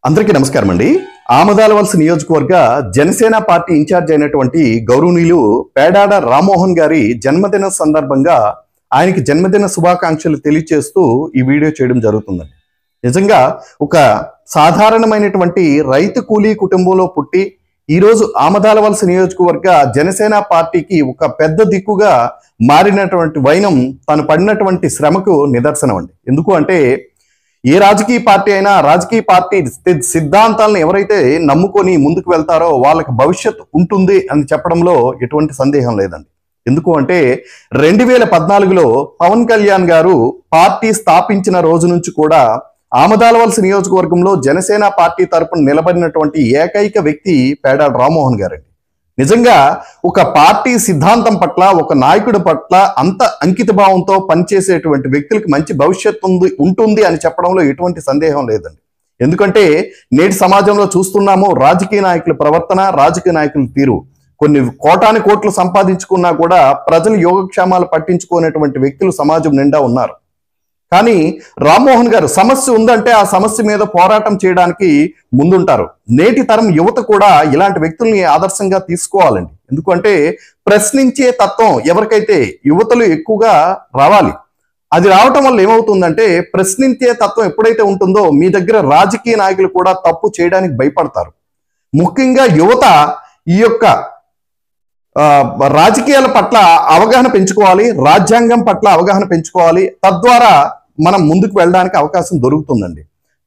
అందరికీ నమస్కారం అండి. ఆమదాలవలస నియోజకవర్గ జనసేన పార్టీ ఇన్ఛార్జ్ అయినటువంటి గౌరవనీయులు పేడాడ రామ్మోహన్ గారి జన్మదిన సందర్భంగా ఆయనకి జన్మదిన శుభాకాంక్షలు తెలియజేస్తూ ఈ వీడియో చేయడం జరుగుతుందండి. నిజంగా ఒక సాధారణమైనటువంటి రైతు కూలీ కుటుంబంలో పుట్టి ఈరోజు ఆమదాలవలస నియోజకవర్గ జనసేన పార్టీకి ఒక పెద్ద దిక్కుగా మారినటువంటి వైనం తను పడినటువంటి శ్రమకు నిదర్శనం అండి. ఎందుకు అంటే ఏ రాజకీయ పార్టీ అయినా రాజకీయ పార్టీ సిద్ధాంతాలను ఎవరైతే నమ్ముకొని ముందుకు వెళ్తారో వాళ్ళకి భవిష్యత్తు ఉంటుంది అని చెప్పడంలో ఎటువంటి సందేహం లేదండి. ఎందుకు అంటే 2014లో పవన్ కళ్యాణ్ గారు పార్టీ స్థాపించిన రోజు నుంచి కూడా ఆమదాలవలస నియోజకవర్గంలో జనసేన పార్టీ తరపున నిలబడినటువంటి ఏకైక వ్యక్తి పేడాడ రామ్మోహన్ గారండి. నిజంగా ఒక పార్టీ సిద్ధాంతం పట్ల ఒక నాయకుడి పట్ల అంత అంకిత భావంతో పనిచేసేటువంటి వ్యక్తులకి మంచి భవిష్యత్తు ఉంటుంది అని చెప్పడంలో ఎటువంటి సందేహం లేదండి. ఎందుకంటే నేటి సమాజంలో చూస్తున్నాము రాజకీయ నాయకుల ప్రవర్తన, రాజకీయ నాయకుల తీరు. కొన్ని కోటాని కోట్లు సంపాదించుకున్నా కూడా ప్రజలు యోగక్షేమాలు పట్టించుకునేటువంటి వ్యక్తులు సమాజం నిండా ఉన్నారు. కానీ రామ్మోహన్ గారు సమస్య ఉందంటే ఆ సమస్య మీద పోరాటం చేయడానికి ముందుంటారు. నేటి తరం యువత కూడా ఇలాంటి వ్యక్తుల్ని ఆదర్శంగా తీసుకోవాలండి. ఎందుకంటే ప్రశ్నించే తత్వం ఎవరికైతే యువతలు ఎక్కువగా రావాలి. అది రావటం వల్ల ఏమవుతుందంటే ప్రశ్నించే తత్వం ఎప్పుడైతే ఉంటుందో మీ దగ్గర రాజకీయ నాయకులు కూడా తప్పు చేయడానికి భయపడతారు. ముఖ్యంగా యువత ఈ యొక్క రాజకీయాల పట్ల అవగాహన పెంచుకోవాలి, రాజ్యాంగం పట్ల అవగాహన పెంచుకోవాలి. తద్వారా మనం ముందుకు వెళ్ళడానికి అవకాశం దొరుకుతుందండి.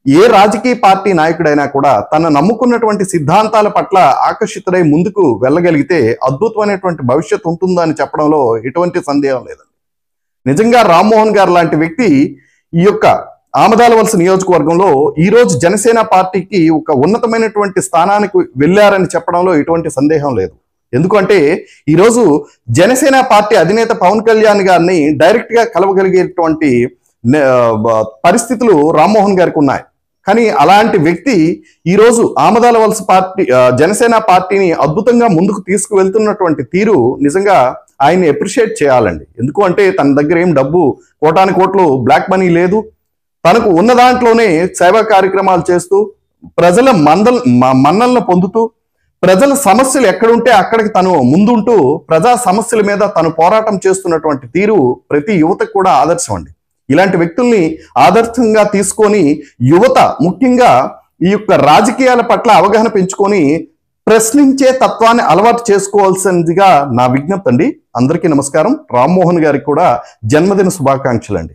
ఏ రాజకీయ పార్టీ నాయకుడైనా కూడా తన నమ్ముకున్నటువంటి సిద్ధాంతాల పట్ల ఆకర్షితుడై ముందుకు వెళ్ళగలిగితే అద్భుతమైనటువంటి భవిష్యత్తు ఉంటుందని చెప్పడంలో ఎటువంటి సందేహం లేదండి. నిజంగా రామ్మోహన్ గారు లాంటి వ్యక్తి ఈ యొక్క ఆమదాలవలస నియోజకవర్గంలో ఈరోజు జనసేన పార్టీకి ఒక ఉన్నతమైనటువంటి స్థానానికి వెళ్ళారని చెప్పడంలో ఎటువంటి సందేహం లేదు. ఎందుకంటే ఈరోజు జనసేన పార్టీ అధినేత పవన్ కళ్యాణ్ గారిని డైరెక్ట్ గా కలవగలిగేటువంటి పరిస్థితులు రామ్మోహన్ గారికి ఉన్నాయి. కానీ అలాంటి వ్యక్తి ఈరోజు ఆమదాలవలస పార్టీ జనసేన పార్టీని అద్భుతంగా ముందుకు తీసుకువెళ్తున్నటువంటి తీరు నిజంగా ఆయన్ని అప్రిషియేట్ చేయాలండి. ఎందుకు అంటే తన దగ్గర ఏం డబ్బు కోటాని కోట్లు బ్లాక్ మనీ లేదు. తనకు ఉన్న దాంట్లోనే సేవా కార్యక్రమాలు చేస్తూ ప్రజల మన్నలను పొందుతూ ప్రజల సమస్యలు ఎక్కడుంటే అక్కడికి తను ముందుంటూ ప్రజా సమస్యల మీద తను పోరాటం చేస్తున్నటువంటి తీరు ప్రతి యువతకు కూడా ఆదర్శం అండి. ఇలాంటి వ్యక్తుల్ని ఆదర్శంగా తీసుకొని యువత ముఖ్యంగా ఈ యొక్క రాజకీయాల పట్ల అవగాహన పెంచుకొని ప్రశ్నించే తత్వాన్ని అలవాటు చేసుకోవాల్సిందిగా నా విజ్ఞప్తి అండి. అందరికీ నమస్కారం. రామ్మోహన్ గారికి కూడా జన్మదిన శుభాకాంక్షలు అండి.